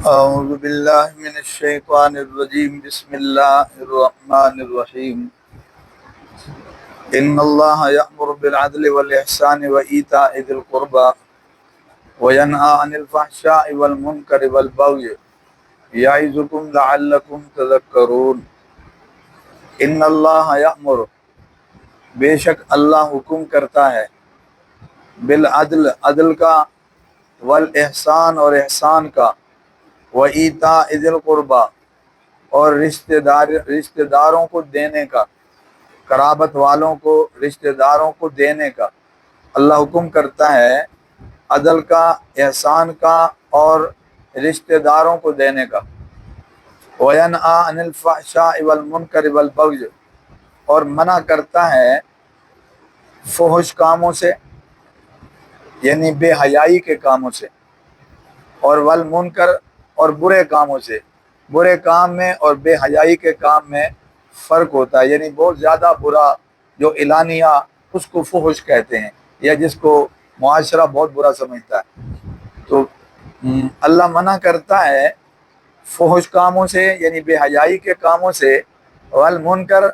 اعوذ باللہ من الشیطان الرجیم بسم اللہ الرحمن الرحیم ان اللہ یأمر بالعدل والاحسان وایتاء ذی القربى وینہی عن الفحشاء والمنکر والبغی یعظکم لعلکم تذکرون۔ ان اللہ یأمر، بے شک اللہ حکم کرتا ہے، بالعدل، عدل کا، والاحسان، اور احسان کا، وایتاء ذی القربى، اور رشتہ داروں کو دینے کا، قرابت والوں کو، رشتہ داروں کو دینے کا۔ اللہ حکم کرتا ہے عدل کا، احسان کا، اور رشتہ داروں کو دینے کا۔ وینہی عن الفحشاء والمنکر والبغی، اور منع کرتا ہے فحش کاموں سے، یعنی بے حیائی کے کاموں سے، اور والمنکر، اور برے کاموں سے۔ برے کام میں اور بے حیائی کے کام میں فرق ہوتا ہے، یعنی بہت زیادہ برا جو اعلانیہ، اس کو فحش کہتے ہیں، یا جس کو معاشرہ بہت برا سمجھتا ہے۔ تو اللہ منع کرتا ہے فحش کاموں سے، یعنی بے حیائی کے کاموں سے، والمنکر،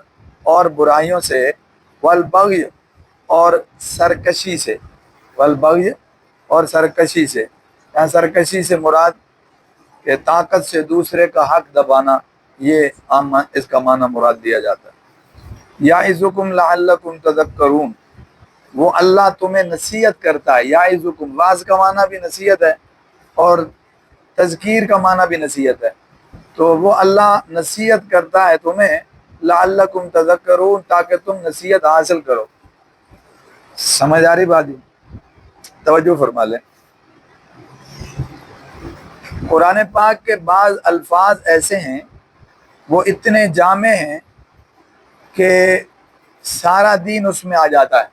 اور برائیوں سے، والبغی، اور سرکشی سے۔ والبغی، اور سرکشی سے۔ یہاں سرکشی سے مراد کہ طاقت سے دوسرے کا حق دبانا، یہ عام اس کا معنی مراد دیا جاتا ہے۔ یعظکم لعلکم تذکرون، وہ اللہ تمہیں نصیحت کرتا ہے۔ یعظکم، واعظ کا معنی بھی نصیحت ہے، اور تذکیر کا معنی بھی نصیحت ہے۔ تو وہ اللہ نصیحت کرتا ہے تمہیں، لعلکم تذکرون، تاکہ تم نصیحت حاصل کرو۔ سمجھ آ رہی بات؟ توجہ فرما لیں۔ قرآن پاک کے بعض الفاظ ایسے ہیں، وہ اتنے جامع ہیں کہ سارا دین اس میں آ جاتا ہے۔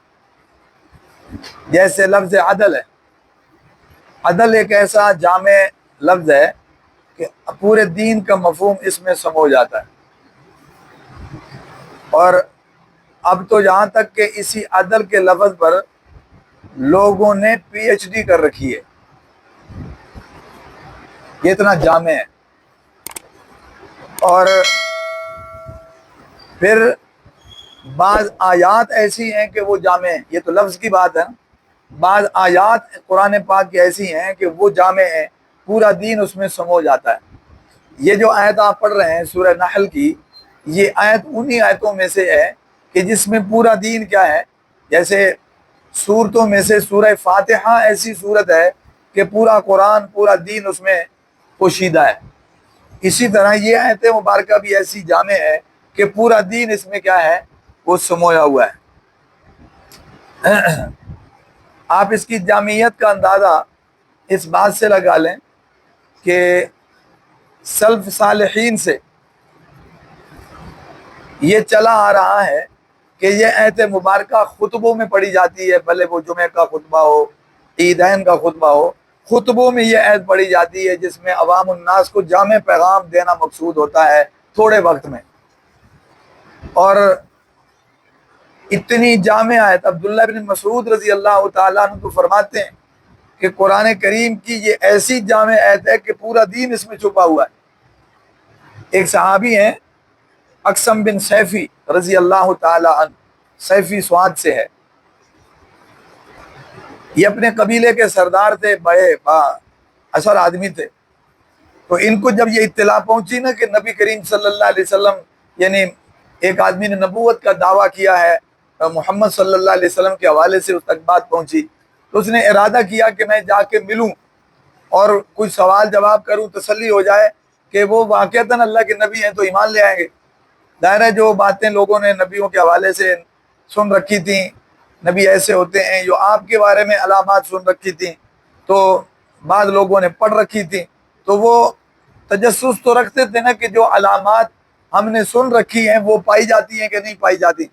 جیسے لفظ عدل ہے، عدل ایک ایسا جامع لفظ ہے کہ پورے دین کا مفہوم اس میں سمو جاتا ہے۔ اور اب تو یہاں تک کہ اسی عدل کے لفظ پر لوگوں نے پی ایچ ڈی کر رکھی ہے، یہ اتنا جامع ہے۔ اور پھر بعض آیات ایسی ہیں کہ وہ جامع ہیں، یہ تو لفظ کی بات ہے۔ بعض آیات قرآن پاک کی ایسی ہیں کہ وہ جامع ہیں، پورا دین اس میں سمو جاتا ہے۔ یہ جو آیت آپ پڑھ رہے ہیں سورہ نحل کی، یہ آیت انہی آیتوں میں سے ہے کہ جس میں پورا دین کیا ہے۔ جیسے سورتوں میں سے سورہ فاتحہ ایسی سورت ہے کہ پورا قرآن، پورا دین اس میں پوشیدہ ہے۔ اسی طرح یہ آیت مبارکہ بھی ایسی جامع ہے کہ پورا دین اس میں کیا ہے، وہ سمویا ہوا ہے۔ آپ اس کی جامعیت کا اندازہ اس بات سے لگا لیں کہ سلف صالحین سے یہ چلا آ رہا ہے کہ یہ آیت مبارکہ خطبوں میں پڑھی جاتی ہے، بھلے وہ جمعہ کا خطبہ ہو، عیدین کا خطبہ ہو، خطبوں میں یہ آیت پڑھی جاتی ہے جس میں عوام الناس کو جامع پیغام دینا مقصود ہوتا ہے تھوڑے وقت میں۔ اور اتنی جامع آیت، عبداللہ بن مسعود رضی اللہ تعالیٰ عنہ تو فرماتے ہیں کہ قرآن کریم کی یہ ایسی جامع آیت ہے کہ پورا دین اس میں چھپا ہوا ہے۔ ایک صحابی ہیں اقسم بن سیفی رضی اللہ تعالیٰ عنہ، سیفی سواد سے ہے، یہ اپنے قبیلے کے سردار تھے، بڑے اثر آدمی تھے۔ تو ان کو جب یہ اطلاع پہنچی نا کہ نبی کریم صلی اللہ علیہ وسلم، یعنی ایک آدمی نے نبوت کا دعویٰ کیا ہے، محمد صلی اللہ علیہ وسلم کے حوالے سے اس تک بات پہنچی، تو اس نے ارادہ کیا کہ میں جا کے ملوں اور کچھ سوال جواب کروں، تسلی ہو جائے کہ وہ واقعتاً اللہ کے نبی ہیں تو ایمان لے آئیں گے۔ ظاہر ہے جو باتیں لوگوں نے نبیوں کے حوالے سے سن رکھی تھیں، نبی ایسے ہوتے ہیں، جو آپ کے بارے میں علامات سن رکھی تھیں، تو بعض لوگوں نے پڑھ رکھی تھیں، تو وہ تجسس تو رکھتے تھے نا کہ جو علامات ہم نے سن رکھی ہیں وہ پائی جاتی ہیں کہ نہیں پائی جاتی۔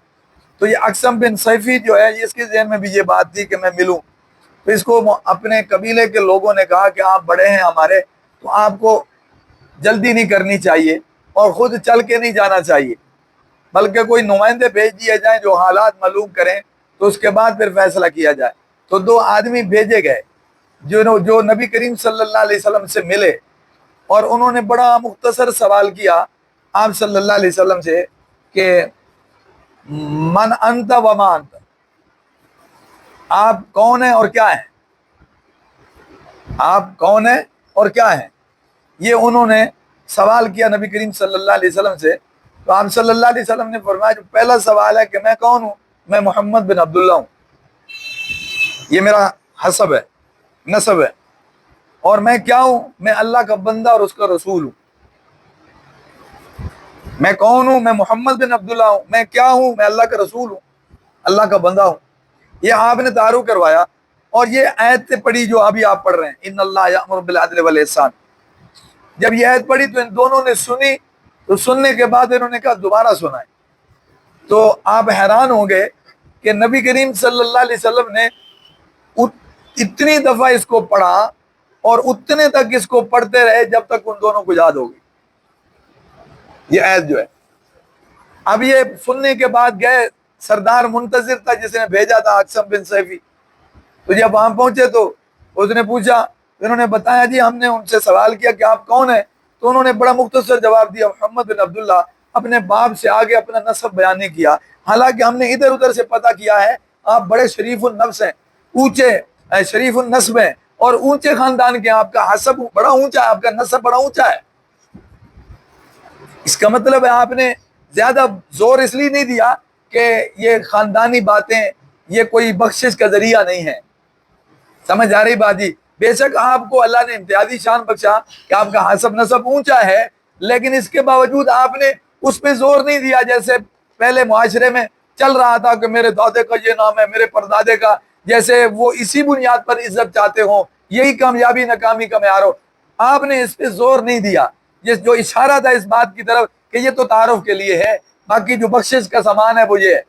تو یہ اقسم بن سیفی جو ہے، اس کے ذہن میں بھی یہ بات تھی کہ میں ملوں۔ تو اس کو اپنے قبیلے کے لوگوں نے کہا کہ آپ بڑے ہیں ہمارے، تو آپ کو جلدی نہیں کرنی چاہیے اور خود چل کے نہیں جانا چاہیے، بلکہ کوئی نمائندے بھیج دیے جائیں جو حالات معلوم کریں، تو اس کے بعد پھر فیصلہ کیا جائے۔ تو 2 آدمی بھیجے گئے جو نبی کریم صلی اللہ علیہ وسلم سے ملے، اور انہوں نے بڑا مختصر سوال کیا آپ صلی اللہ علیہ وسلم سے کہ من انت و ما انت، آپ کون ہیں اور کیا ہیں، آپ کون ہیں اور کیا ہیں، یہ انہوں نے سوال کیا نبی کریم صلی اللہ علیہ وسلم سے. تو آپ صلی اللہ علیہ وسلم نے فرمایا جو پہلا سوال ہے کہ میں کون ہوں، میں محمد بن عبداللہ ہوں، یہ میرا حسب ہے، نسب ہے، اور میں کیا ہوں، میں اللہ کا بندہ اور اس کا رسول ہوں. میں کون ہوں، میں محمد بن عبداللہ ہوں، میں کیا ہوں، میں اللہ کا رسول ہوں، اللہ کا بندہ ہوں. یہ آپ نے تعارف کروایا. اور یہ آیت پڑھی جو ابھی آپ پڑھ رہے ہیں، ان اللہ یأمر بالعدل والاحسان، جب یہ آیت پڑھی تو ان دونوں نے سنی، تو سننے کے بعد انہوں نے کہا دوبارہ سنائیں. تو آپ حیران ہوں گے کہ نبی کریم صلی اللہ علیہ وسلم نے اتنی دفعہ اس کو پڑھا اور اتنے تک اس کو پڑھتے رہے جب تک ان دونوں کو یاد ہوگی یہ آیت جو ہے. اب یہ سننے کے بعد گئے، سردار منتظر تھا جس نے بھیجا تھا اقسم بن سیفی، تو جب وہاں پہنچے تو اس نے پوچھا، انہوں نے بتایا جی ہم نے ان سے سوال کیا کہ آپ کون ہیں، تو انہوں نے بڑا مختصر جواب دیا، محمد بن عبداللہ. اپنے باپ سے آگے اپنا نسب بیان نہیں کیا، حالانکہ ہم نے ادھر ادھر سے پتہ کیا ہے آپ بڑے شریف النفس ہیں، اونچے شریف النسب ہیں اور اونچے خاندان کے ہیں، آپ کا حسب بڑا اونچا ہے، آپ کا نسب بڑا اونچا ہے. اس کا مطلب ہے آپ نے زیادہ زور اس لیے نہیں دیا کہ یہ خاندانی باتیں، یہ کوئی بخشش کا ذریعہ نہیں ہے. سمجھ آ رہی بات جی؟ بے شک آپ کو اللہ نے امتیازی شان بخشا کہ آپ کا حسب نسب اونچا ہے، لیکن اس کے باوجود آپ نے اس پہ زور نہیں دیا جیسے پہلے معاشرے میں چل رہا تھا کہ میرے دادے کا یہ نام ہے، میرے پردادے کا، جیسے وہ اسی بنیاد پر عزت چاہتے ہوں، یہی کامیابی ناکامی کا معیار ہو. آپ نے اس پہ زور نہیں دیا، جو اشارہ تھا اس بات کی طرف کہ یہ تو تعارف کے لیے ہے، باقی جو بخشش کا سامان ہے وہ یہ ہے.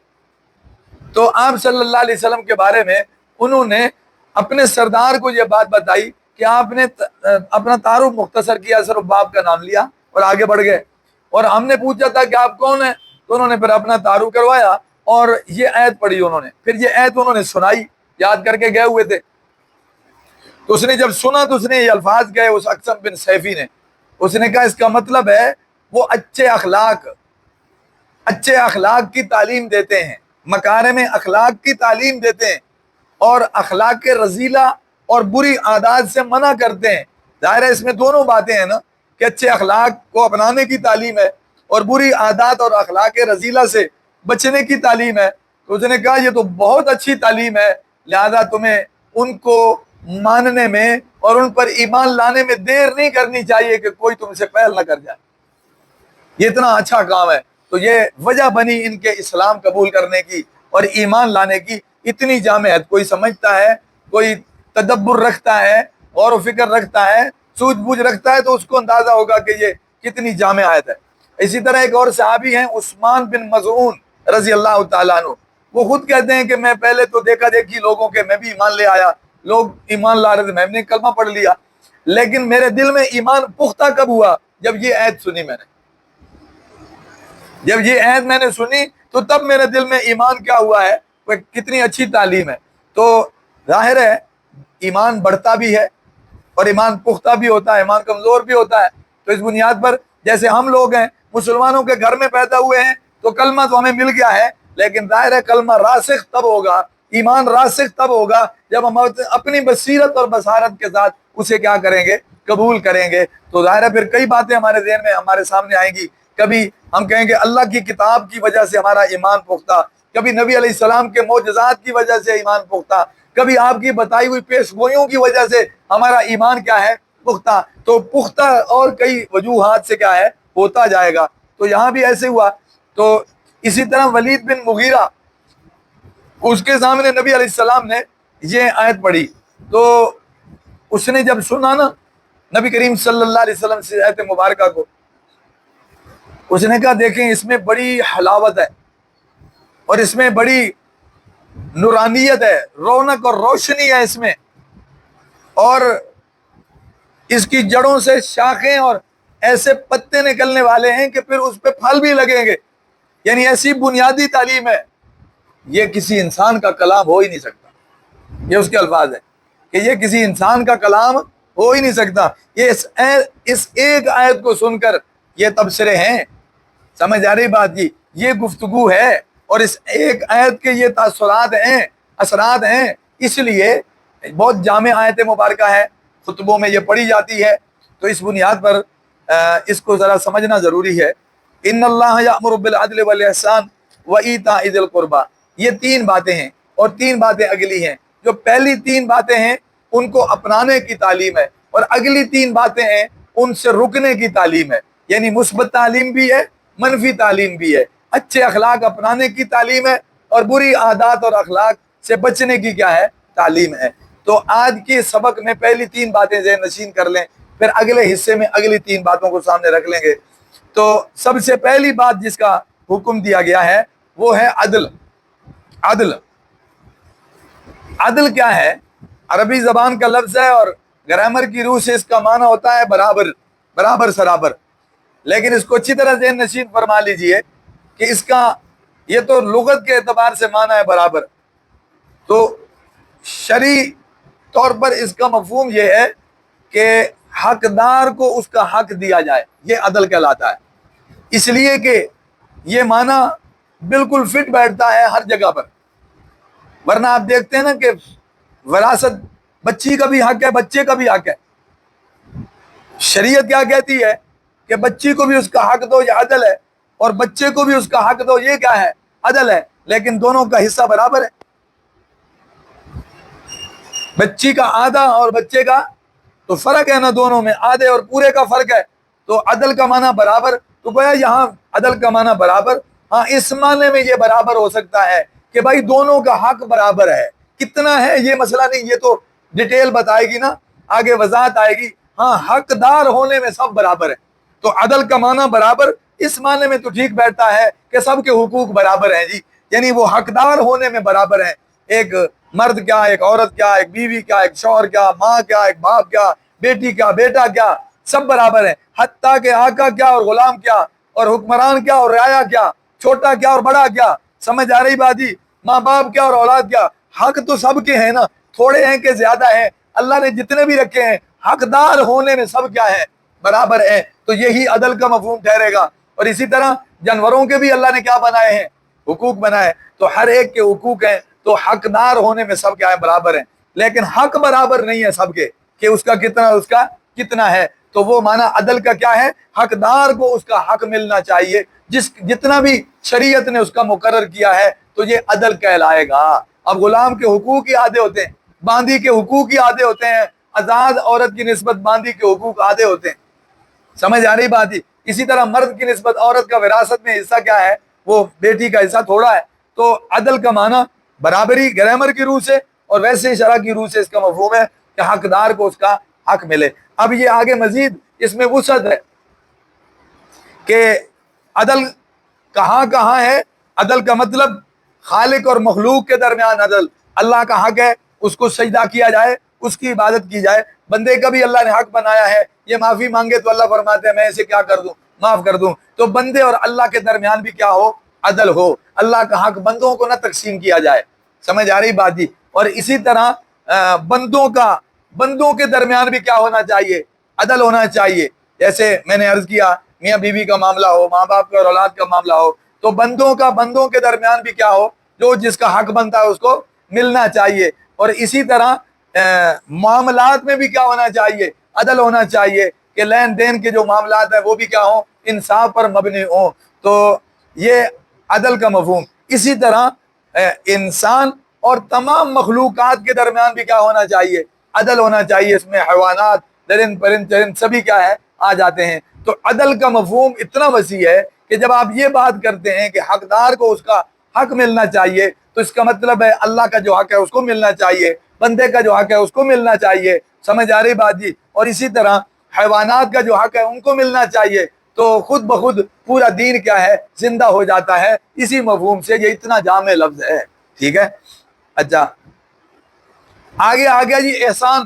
تو آپ صلی اللہ علیہ وسلم کے بارے میں انہوں نے اپنے سردار کو یہ بات بتائی کہ آپ نے اپنا تعارف مختصر کیا، صرف باپ کا نام لیا اور آگے بڑھ گئے. اور ہم نے پوچھا تھا کہ آپ کون ہیں، تو انہوں نے پھر اپنا تعارف کروایا اور یہ آیت پڑھی انہوں نے. پھر یہ آیت انہوں نے سنائی، یاد کر کے گئے ہوئے تھے. تو اس نے جب سنا تو اس نے یہ الفاظ گئے اس اقسم بن سیفی نے، اس نے کہا اس کا مطلب ہے وہ اچھے اخلاق کی تعلیم دیتے ہیں، مکارم اخلاق کی تعلیم دیتے ہیں اور اخلاق رذیلہ اور بری عادات سے منع کرتے ہیں. ظاہر ہے اس میں دونوں باتیں ہیں نا کہ اچھے اخلاق کو اپنانے کی تعلیم ہے اور بری عادات اور اخلاق رذیلہ سے بچنے کی تعلیم ہے. تو اس نے کہا یہ تو بہت اچھی تعلیم ہے، لہذا تمہیں ان کو ماننے میں اور ان پر ایمان لانے میں دیر نہیں کرنی چاہیے کہ کوئی تم سے پہل نہ کر جائے، یہ اتنا اچھا کام ہے. تو یہ وجہ بنی ان کے اسلام قبول کرنے کی اور ایمان لانے کی اتنی جامعت. کوئی سمجھتا ہے، کوئی تدبر رکھتا ہے، غور و فکر رکھتا ہے، سوجھ بوجھ رکھتا ہے تو اس کو اندازہ ہوگا کہ یہ کتنی جامع آیت ہے. اسی طرح ایک اور صحابی ہیں عثمان بن مظعون رضی اللہ تعالیٰ عنہ، وہ خود کہتے ہیں کہ میں پہلے تو دیکھا دیکھی لوگوں کے میں بھی ایمان لے آیا، لوگ ایمان لا رہے تھے، میں نے کلمہ پڑھ لیا، لیکن میرے دل میں ایمان پختہ کب ہوا؟ جب یہ آیت سنی میں نے. جب یہ آیت میں نے سنی تو تب میرے دل میں ایمان کیا ہوا ہے، وہ کتنی اچھی تعلیم ہے. تو ظاہر ہے ایمان بڑھتا بھی ہے اور ایمان پختہ بھی ہوتا ہے، ایمان کمزور بھی ہوتا ہے. تو اس بنیاد پر جیسے ہم لوگ ہیں مسلمانوں کے گھر میں پیدا ہوئے ہیں تو کلمہ تو ہمیں مل گیا ہے، لیکن ظاہر ہے کلمہ راسخ تب ہوگا، ایمان راسخ تب ہوگا جب ہم اپنی بصیرت اور بصارت کے ساتھ اسے کیا کریں گے، قبول کریں گے. تو ظاہر ہے پھر کئی باتیں ہمارے ذہن میں ہمارے سامنے آئیں گی. کبھی ہم کہیں گے اللہ کی کتاب کی وجہ سے ہمارا ایمان پختہ، کبھی نبی علیہ السلام کے معجزات کی وجہ سے ایمان پختہ، کبھی آپ کی بتائی ہوئی پیش گوئیوں کی وجہ سے ہمارا ایمان کیا ہے، پختہ. تو پختہ اور کئی وجوہات سے کیا ہے، ہوتا جائے گا. تو یہاں بھی ایسے ہوا. تو اسی طرح ولید بن مغیرہ، اس کے سامنے نبی علیہ السلام نے یہ آیت پڑھی تو اس نے جب سنا نا نبی کریم صلی اللہ علیہ وسلم سے آیت مبارکہ کو، اس نے کہا دیکھیں اس میں بڑی حلاوت ہے اور اس میں بڑی نورانیت ہے، رونق اور روشنی ہے اس میں، اور اس کی جڑوں سے شاخیں اور ایسے پتے نکلنے والے ہیں کہ پھر اس پہ پھل بھی لگیں گے. یعنی ایسی بنیادی تعلیم ہے، یہ کسی انسان کا کلام ہو ہی نہیں سکتا. یہ اس کے الفاظ ہیں کہ یہ کسی انسان کا کلام ہو ہی نہیں سکتا. یہ اس ایک آیت کو سن کر یہ تبصرے ہیں. سمجھ آ رہی بات کی؟ یہ گفتگو ہے اور اس ایک آیت کے یہ تاثرات ہیں، اثرات ہیں. اس لیے بہت جامع آیت مبارکہ ہے، خطبوں میں یہ پڑھی جاتی ہے. تو اس بنیاد پر اس کو ذرا سمجھنا ضروری ہے. ان اللہ یأمر بالعدل والاحسان وایتاء ذی القربی، یہ تین باتیں ہیں اور تین باتیں اگلی ہیں. جو پہلی تین باتیں ہیں ان کو اپنانے کی تعلیم ہے اور اگلی تین باتیں ہیں ان سے رکنے کی تعلیم ہے. یعنی مثبت تعلیم بھی ہے، منفی تعلیم بھی ہے. اچھے اخلاق اپنانے کی تعلیم ہے اور بری عادات اور اخلاق سے بچنے کی کیا ہے؟ تعلیم ہے. تو آج کے سبق میں پہلی تین باتیں ذہن نشین کر لیں، پھر اگلے حصے میں اگلی تین باتوں کو سامنے رکھ لیں گے. تو سب سے پہلی بات جس کا حکم دیا گیا ہے وہ ہے عدل. عدل عدل کیا ہے؟ عربی زبان کا لفظ ہے اور گرامر کی روح سے اس کا معنی ہوتا ہے برابر، برابر سرابر. لیکن اس کو اچھی طرح ذہن نشین فرما لیجئے کہ اس کا یہ تو لغت کے اعتبار سے معنی ہے برابر، تو شرعی طور پر اس کا مفہوم یہ ہے کہ حقدار کو اس کا حق دیا جائے. یہ عدل کہلاتا ہے. اس لیے کہ یہ معنی بالکل فٹ بیٹھتا ہے ہر جگہ پر. ورنہ آپ دیکھتے ہیں نا کہ وراثت بچی کا بھی حق ہے، بچے کا بھی حق ہے. شریعت کیا کہتی ہے کہ بچی کو بھی اس کا حق دو، یہ عدل ہے، اور بچے کو بھی اس کا حق دو، یہ کیا ہے؟ عدل ہے. لیکن دونوں کا حصہ برابر ہے. بچی کا آدھا اور بچے کا تو فرق ہے نا، دونوں میں آدھے اور پورے کا فرق ہے. تو عدل کا معنی برابر، تو گویا یہاں عدل کا معنی برابر. ہاں اس معنی میں یہ برابر ہو سکتا ہے کہ بھائی دونوں کا حق برابر ہے. کتنا ہے یہ مسئلہ نہیں، یہ تو ڈیٹیل بتائے گی نا، آگے وضاحت آئے گی. ہاں حقدار ہونے میں سب برابر ہے. تو عدل کا معنی برابر اس معنی میں تو ٹھیک بیٹھتا ہے کہ سب کے حقوق برابر ہیں جی، یعنی وہ حقدار ہونے میں برابر ہیں. ایک مرد کیا، ایک عورت کیا، ایک بیوی کیا، ایک شوہر کیا، ماں کیا، ایک باپ کیا، بیٹی کیا، بیٹا کیا، سب برابر ہیں. حتیٰ کہ آقا کیا اور غلام کیا، اور حکمران کیا اور رعایا کیا، چھوٹا کیا اور بڑا کیا. سمجھ آ رہی بات جی؟ ماں باپ کیا اور اولاد کیا، حق تو سب کے ہیں نا، تھوڑے ہیں کہ زیادہ ہیں. اللہ نے جتنے بھی رکھے ہیں حقدار ہونے میں سب کیا ہے؟ برابر ہیں. تو یہی عدل کا مفہوم ٹھہرے گا. اور اسی طرح جانوروں کے بھی اللہ نے کیا بنائے ہیں؟ حقوق بنائے. تو ہر ایک کے حقوق ہیں، تو حقدار ہونے میں سب کیا ہے؟ برابر ہیں. لیکن حق برابر نہیں ہے سب کے کہ اس کا کتنا ہے. تو وہ معنی عدل کا کیا ہے؟ حقدار کو اس کا حق ملنا چاہیے، جتنا بھی شریعت نے اس کا مقرر کیا ہے، تو یہ عدل کہلائے گا. اب غلام کے حقوق ہی آدھے ہوتے ہیں، باندی کے حقوق ہی آدھے ہوتے ہیں، آزاد عورت کی نسبت باندی کے حقوق آدھے ہوتے ہیں. سمجھ آ رہی بات ہی؟ اسی طرح مرد کی نسبت عورت کا وراثت میں حصہ کیا ہے؟ وہ بیٹی کا حصہ تھوڑا ہے. تو عدل کا معنی برابری گرامر کی روح سے اور ویسے شرع کی روح سے اس کا مفہوم ہے کہ حقدار کو اس کا حق ملے. اب یہ آگے مزید اس میں وسعت ہے کہ عدل کہاں کہاں ہے. عدل کا مطلب خالق اور مخلوق کے درمیان عدل. اللہ کا حق ہے اس کو سجدہ کیا جائے، اس کی عبادت کی جائے. بندے کا بھی اللہ نے حق بنایا ہے، یہ معافی مانگے تو اللہ فرماتے ہیں میں اسے کیا کر دوں؟ معاف کر دوں. تو بندے اور اللہ کے درمیان بھی کیا ہو؟ عدل ہو. اللہ کا حق بندوں کو نہ تقسیم کیا جائے. سمجھ آ رہی بات جی؟ اور اسی طرح بندوں کے درمیان بھی کیا ہونا چاہیے؟ عدل ہونا چاہیے. جیسے میں نے عرض کیا میاں بیوی کا معاملہ ہو، ماں باپ کا اور اولاد کا معاملہ ہو، تو بندوں کے درمیان بھی کیا ہو؟ جو جس کا حق بنتا ہے اس کو ملنا چاہیے. اور اسی طرح معاملات میں بھی کیا ہونا چاہیے؟ عدل ہونا چاہیے کہ لین دین کے جو معاملات ہیں وہ بھی کیا ہوں؟ انصاف پر مبنی ہوں. تو یہ عدل کا مفہوم. اسی طرح انسان اور تمام مخلوقات کے درمیان بھی کیا ہونا چاہیے؟ عدل ہونا چاہیے. اس میں حیوانات، درند پرند چرند سبھی کیا ہے؟ آ جاتے ہیں. تو عدل کا مفہوم اتنا وسیع ہے کہ جب آپ یہ بات کرتے ہیں کہ حقدار کو اس کا حق ملنا چاہیے، تو اس کا مطلب ہے اللہ کا جو حق ہے اس کو ملنا چاہیے، بندے کا جو حق ہے اس کو ملنا چاہیے. سمجھ آ رہی بات جی؟ اور اسی طرح حیوانات کا جو حق ہے ان کو ملنا چاہیے. تو خود بخود پورا دین کیا ہے؟ زندہ ہو جاتا ہے. اسی مفہوم سے یہ اتنا جامع لفظ ہے. ٹھیک ہے؟ اچھا آگے آ گیا جی احسان.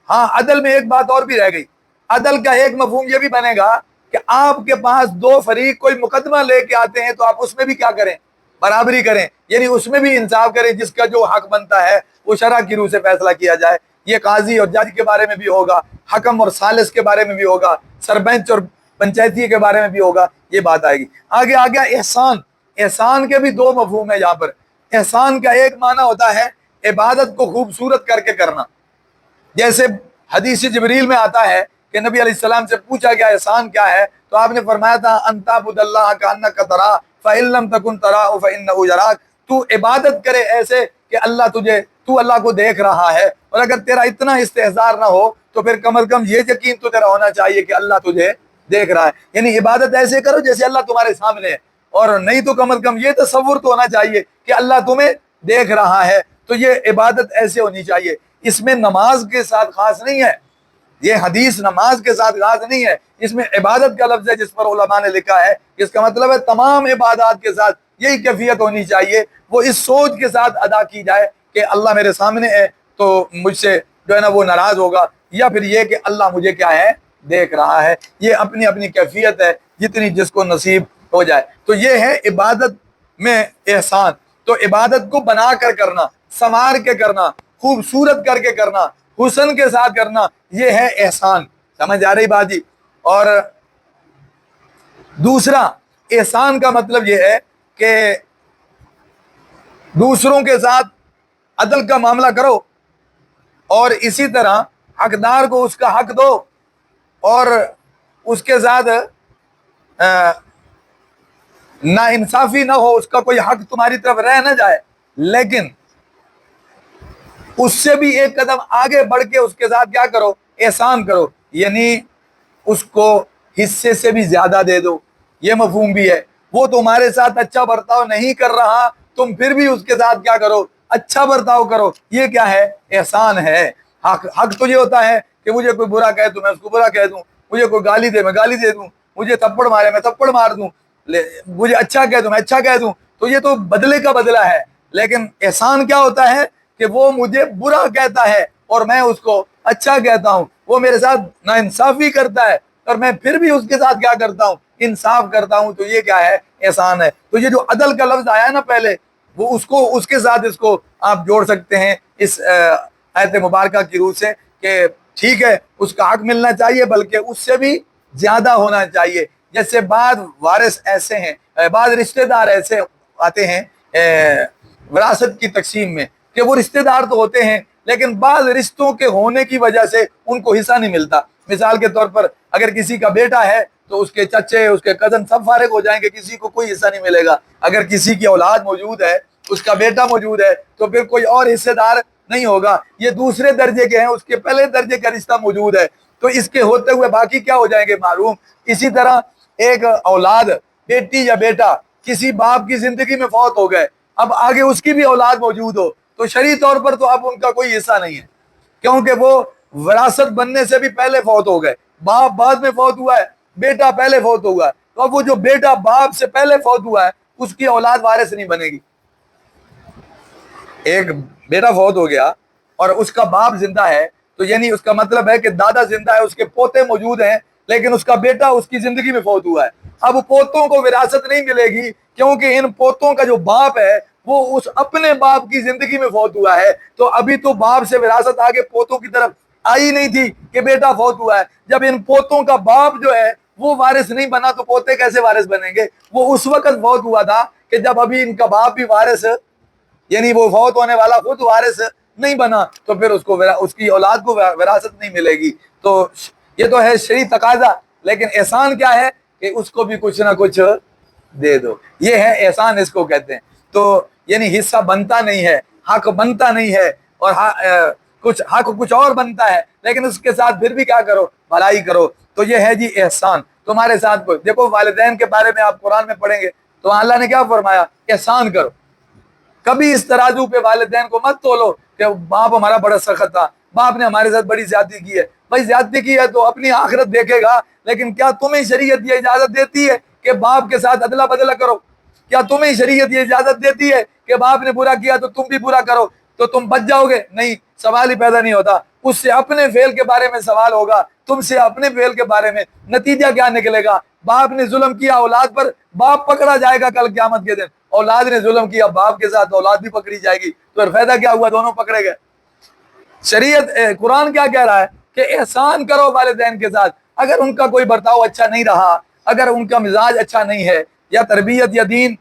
ہاں عدل میں ایک بات اور بھی رہ گئی. عدل کا ایک مفہوم یہ بھی بنے گا کہ آپ کے پاس دو فریق کوئی مقدمہ لے کے آتے ہیں تو آپ اس میں بھی کیا کریں؟ برابری کریں، یعنی اس میں بھی انصاف کریں، جس کا جو حق بنتا ہے وہ شرع کی روح سے فیصلہ کیا جائے۔ یہ قاضی اور جج کے بارے میں بھی ہوگا، حکم اور ثالث کے بارے میں بھی ہوگا، سرپنچ اور پنچایتی کے بارے میں بھی ہوگا، یہ بات آئے گی۔ آگے آ گیا احسان۔ احسان کے بھی دو مفہوم ہیں یہاں پر۔ احسان کا ایک معنی ہوتا ہے عبادت کو خوبصورت کر کے کرنا، جیسے حدیث جبریل میں آتا ہے کہ نبی علیہ السلام سے پوچھا گیا احسان کیا ہے، تو آپ نے فرمایا تھا ان تعبد اللہ کأنک تراہ فإن لم تکن تراہ فإنہ یراک، تو عبادت کرے ایسے کہ تو اللہ کو دیکھ رہا ہے، اور اگر تیرا اتنا استحضار نہ ہو تو پھر کم از کم یہ یقین تو تیرا ہونا چاہیے کہ اللہ تجھے دیکھ رہا ہے، یعنی عبادت ایسے کرو جیسے اللہ تمہارے سامنے ہے، اور نہیں تو کم از کم یہ تصور تو ہونا چاہیے کہ اللہ تمہیں دیکھ رہا ہے۔ تو یہ عبادت ایسے ہونی چاہیے۔ اس میں نماز کے ساتھ خاص نہیں ہے، یہ حدیث نماز کے ساتھ خاص نہیں ہے، اس میں عبادت کا لفظ ہے جس پر علماء نے لکھا ہے، اس کا مطلب ہے تمام عبادات کے ساتھ یہی کیفیت ہونی چاہیے، وہ اس سوچ کے ساتھ ادا کی جائے کہ اللہ میرے سامنے ہے تو مجھ سے جو ہے نا وہ ناراض ہوگا، یا پھر یہ کہ اللہ مجھے کیا ہے دیکھ رہا ہے۔ یہ اپنی اپنی کیفیت ہے، جتنی جس کو نصیب ہو جائے۔ تو یہ ہے عبادت میں احسان۔ تو عبادت کو بنا کر کرنا، سنوار کے کرنا، خوبصورت کر کے کرنا، حسن کے ساتھ کرنا، یہ ہے احسان۔ سمجھ آ رہی بات جی؟ اور دوسرا احسان کا مطلب یہ ہے کہ دوسروں کے ساتھ عدل کا معاملہ کرو، اور اسی طرح حقدار کو اس کا حق دو، اور اس کے ساتھ نا انصافی نہ ہو، اس کا کوئی حق تمہاری طرف رہ نہ جائے، لیکن اس سے بھی ایک قدم آگے بڑھ کے اس کے ساتھ کیا کرو، احسان کرو، یعنی اس کو حصے سے بھی زیادہ دے دو۔ یہ مفہوم بھی ہے، وہ تمہارے ساتھ اچھا برتاؤ نہیں کر رہا، تم پھر بھی اس کے ساتھ کیا کرو، اچھا برتاؤ کرو۔ یہ کیا ہے؟ احسان ہے۔ حق تو یہ ہوتا ہے کہ مجھے کوئی برا کہے تو میں اس کو برا کہہ دوں، مجھے کوئی گالی دے میں گالی دے دوں، مجھے تھپڑ مارے میں تھپڑ مار دوں، مجھے اچھا کہہ دوں میں اچھا کہہ دوں، تو یہ تو بدلے کا بدلہ ہے۔ لیکن احسان کیا ہوتا ہے کہ وہ مجھے برا کہتا ہے اور میں اس کو اچھا کہتا ہوں، وہ میرے ساتھ ناانصافی کرتا ہے اور میں پھر بھی اس کے ساتھ کیا کرتا ہوں، انصاف کرتا ہوں، تو یہ کیا ہے؟ احسان ہے۔ تو یہ جو عدل کا لفظ آیا ہے نا پہلے، وہ اس کے ساتھ اس کو آپ جوڑ سکتے ہیں اس آیت مبارکہ کی روح سے، کہ ٹھیک ہے اس کا حق ملنا چاہیے، بلکہ اس سے بھی زیادہ ہونا چاہیے۔ جیسے بعض وارث ایسے ہیں، بعض رشتہ دار ایسے آتے ہیں وراثت کی تقسیم میں، کہ وہ رشتہ دار تو ہوتے ہیں لیکن بعض رشتوں کے ہونے کی وجہ سے ان کو حصہ نہیں ملتا۔ مثال کے طور پر اگر کسی کا بیٹا ہے تو اس کے چچے، اس کے کزن سب فارغ ہو جائیں گے، کسی کو کوئی حصہ نہیں ملے گا۔ اگر کسی کی اولاد موجود ہے، اس کا بیٹا موجود ہے، تو پھر کوئی اور حصے دار نہیں ہوگا، یہ دوسرے درجے کے ہیں، اس کے پہلے درجے کا رشتہ موجود ہے، تو اس کے ہوتے ہوئے باقی کیا ہو جائیں گے؟ معروم۔ اسی طرح ایک اولاد، بیٹی یا بیٹا کسی باپ کی زندگی میں فوت ہو گئے، اب آگے اس کی بھی اولاد موجود ہو تو شرعی طور پر تو اب ان کا کوئی حصہ نہیں ہے، کیونکہ وہ وراثت بننے سے بھی پہلے فوت ہو گئے۔ باپ بعد میں فوت ہوا ہے، بیٹا پہلے فوت ہوا ہے، تو اب وہ جو بیٹا باپ سے پہلے فوت ہوا ہے اس کی اولاد وارث نہیں بنے گی۔ ایک بیٹا فوت ہو گیا اور اس کا باپ زندہ ہے، تو یعنی اس کا مطلب ہے کہ دادا زندہ ہے، اس کے پوتے موجود ہیں، لیکن اس کا بیٹا اس کی زندگی میں فوت ہوا ہے۔ اب پوتوں کو وراثت نہیں ملے گی، کیونکہ ان پوتوں کا جو باپ ہے وہ اس اپنے باپ کی زندگی میں فوت ہوا ہے، تو ابھی تو باپ سے وراثت آگے پوتوں کی طرف آئی نہیں تھی کہ بیٹا فوت ہوا ہے۔ جب ان پوتوں کا باپ جو ہے وہ وارث نہیں بنا تو پوتے کیسے وارث بنیں گے؟ وہ اس وقت فوت ہوا تھا کہ جب ابھی ان کا باپ بھی وارث، یعنی وہ فوت ہونے والا خود وارث نہیں بنا، تو پھر اس کی اولاد کو وراثت نہیں ملے گی۔ تو یہ تو ہے شرعی تقاضا، لیکن احسان کیا ہے کہ اس کو بھی کچھ نہ کچھ دے دو، یہ ہے احسان، اس کو کہتے ہیں۔ تو یعنی حصہ بنتا نہیں ہے، حق بنتا نہیں ہے، اور کچھ اور بنتا ہے، لیکن اس کے ساتھ پھر بھی کیا کرو؟ بھلائی کرو۔ تو یہ ہے جی احسان۔ تمہارے ساتھ کوئی دیکھو، والدین کے بارے میں آپ قرآن میں پڑھیں گے تو اللہ نے کیا فرمایا؟ احسان کرو۔ کبھی اس ترازو پہ والدین کو مت تولو کہ باپ ہمارا بڑا سخت تھا، باپ نے ہمارے ساتھ بڑی زیادتی کی ہے۔ بھائی زیادتی کی ہے تو اپنی آخرت دیکھے گا، لیکن کیا تمہیں شریعت یہ اجازت دیتی ہے کہ باپ کے ساتھ ادلا بدلا کرو؟ کیا تمہیں شریعت یہ اجازت دیتی ہے کہ باپ نے برا کیا تو تم بھی برا کرو تو تم بچ جاؤ گے؟ نہیں، سوال ہی پیدا نہیں ہوتا۔ اس سے اپنے فعل کے بارے میں سوال ہوگا، تم سے اپنے فعل کے بارے میں۔ نتیجہ کیا نکلے گا؟ باپ نے ظلم کیا اولاد پر، باپ پکڑا جائے گا کل قیامت کے دن، اولاد نے ظلم کیا، باپ کے ساتھ اولاد بھی پکڑی جائے گی، تو پھر فائدہ کیا ہوا؟ دونوں پکڑے گئے۔ شریعت قرآن کیا کہہ رہا ہے کہ احسان کرو والدین کے ساتھ۔ اگر ان کا کوئی برتاؤ اچھا نہیں رہا، اگر ان کا مزاج اچھا نہیں ہے، یا تربیت یا دین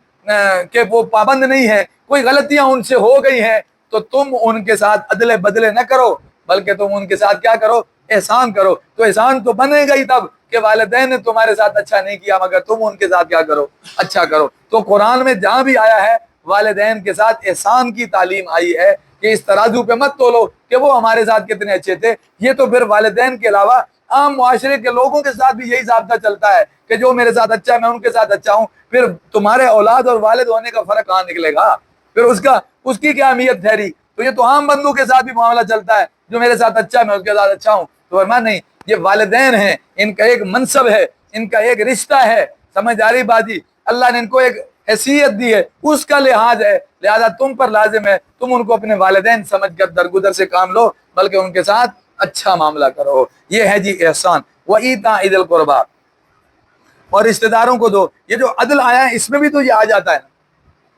کے وہ پابند نہیں ہے، کوئی غلطیاں ان سے ہو گئی ہیں، تو تم ان کے ساتھ عدلے بدلے نہ کرو، بلکہ تم ان کے ساتھ کیا کرو؟ احسان کرو۔ تو احسان تو بنے گا ہی تب کہ والدین نے تمہارے ساتھ اچھا نہیں کیا، مگر تم ان کے ساتھ کیا کرو؟ اچھا کرو۔ تو قرآن میں جہاں بھی آیا ہے والدین کے ساتھ احسان کی تعلیم آئی ہے کہ اس ترازو پہ مت تولو کہ وہ ہمارے ساتھ کتنے اچھے تھے۔ یہ تو پھر والدین کے علاوہ عام معاشرے کے لوگوں کے ساتھ بھی یہی ضابطہ چلتا ہے کہ جو میرے ساتھ اچھا ہے میں ان کے ساتھ اچھا ہوں۔ پھر تمہارے اولاد اور والد ہونے کا فرق کہاں نکلے گا؟ پھر اس کی کیا اہمیت ٹھہری؟ تو یہ تو عام بندوں کے ساتھ بھی معاملہ چلتا ہے، جو میرے ساتھ اچھا ہے میں اس کے ساتھ اچھا ہوں۔ تو فرمایا نہیں، یہ والدین ہیں، ان کا ایک منصب ہے، ان کا ایک رشتہ ہے، سمجھ آ رہی بات جی؟ اللہ نے ان کو ایک حیثیت دی ہے، اس کا لحاظ ہے، لہذا تم پر لازم ہے تم ان کو اپنے والدین سمجھ کر درگزر سے کام لو، بلکہ ان کے ساتھ اچھا معاملہ کرو۔ یہ ہے جی احسان۔ وَإِيتَاءِ ذِي الْقُرْبَىٰ، اور رشتہ داروں کو دو۔ یہ جو عدل آیا ہے اس میں بھی تو یہ آ جاتا ہے،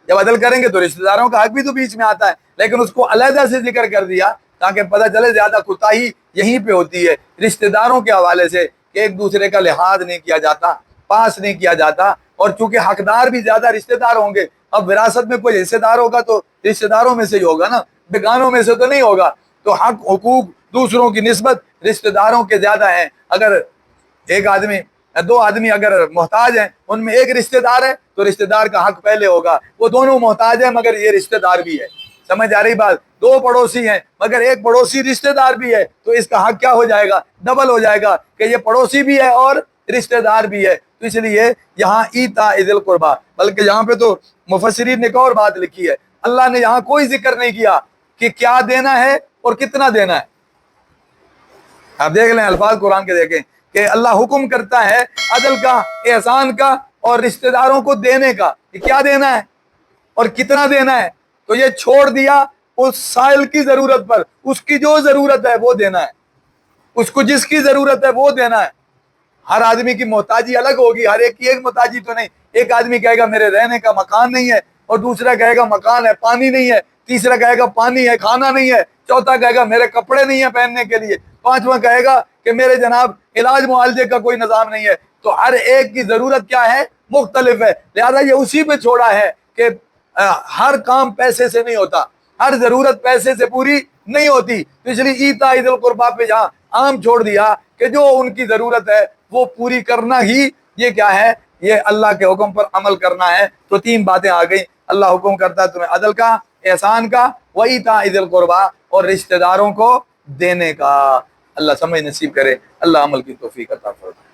جب عدل کریں گے تو رشتہ داروں کا حق بھی تو بیچ میں آتا ہے، لیکن اس کو علیحدہ سے ذکر کر دیا تاکہ پتہ چلے زیادہ کوتاہی یہیں پہ ہوتی ہے رشتہ داروں کے حوالے سے، کہ ایک دوسرے کا لحاظ نہیں کیا جاتا، پاس نہیں کیا جاتا، اور چونکہ حقدار بھی زیادہ رشتہ دار ہوں گے، اب وراثت میں کوئی حصہ دار ہوگا تو رشتہ داروں میں سے ہی ہوگا نا، بیگانوں میں سے تو نہیں ہوگا، تو حق حقوق دوسروں کی نسبت رشتہ داروں کے زیادہ ہیں۔ اگر ایک آدمی دو آدمی اگر محتاج ہیں، ان میں ایک رشتہ دار ہے تو رشتہ دار کا حق پہلے ہوگا، وہ دونوں محتاج ہیں مگر یہ رشتہ دار بھی ہے، سمجھ آ رہی بات؟ دو پڑوسی ہیں مگر ایک پڑوسی رشتہ دار بھی ہے، تو اس کا حق کیا ہو جائے گا؟ ڈبل ہو جائے گا کہ یہ پڑوسی بھی ہے اور رشتہ دار بھی ہے۔ تو اس لیے یہاں ایتاء ذی القربیٰ، بلکہ یہاں پہ تو مفسرین نے ایک اور بات لکھی ہے، اللہ نے یہاں کوئی ذکر نہیں کیا کہ کیا دینا ہے اور کتنا دینا ہے۔ آپ دیکھ لیں الفاظ قرآن کے، دیکھیں کہ اللہ حکم کرتا ہے عدل کا، احسان کا، اور رشتہ داروں کو دینے کا، کہ کیا دینا ہے اور کتنا دینا ہے۔ تو یہ چھوڑ دیا اس سائل کی ضرورت پر، اس کی جو ضرورت ہے وہ دینا ہے، اس کو جس کی ضرورت ہے وہ دینا ہے۔ ہر آدمی کی محتاجی الگ ہوگی، ہر ایک کی ایک محتاجی تو نہیں۔ ایک آدمی کہے گا میرے رہنے کا مکان نہیں ہے، اور دوسرا کہے گا مکان ہے پانی نہیں ہے، تیسرا کہے گا پانی ہے کھانا نہیں ہے، چوتھا کہے گا میرے کپڑے نہیں ہیں پہننے کے لیے، پانچواں کہے گا کہ میرے جناب علاج معالجے کا کوئی نظام نہیں ہے۔ تو ہر ایک کی ضرورت کیا ہے؟ مختلف ہے، لہذا یہ اسی پہ چھوڑا ہے کہ ہر کام پیسے سے نہیں ہوتا، ہر ضرورت پیسے سے پوری نہیں ہوتی، تو اس لیے ایتاء ذی القربیٰ پہ جہاں عام چھوڑ دیا کہ جو ان کی ضرورت ہے وہ پوری کرنا ہی یہ کیا ہے؟ یہ اللہ کے حکم پر عمل کرنا ہے۔ تو تین باتیں آ گئیں، اللہ حکم کرتا ہے تمہیں عدل کا، احسان کا، وَإِيتَاءِ ذِي الْقُرْبَىٰ، اور رشتہ داروں کو دینے کا۔ اللہ سمجھ نصیب کرے، اللہ عمل کی توفیق عطا فرمائے۔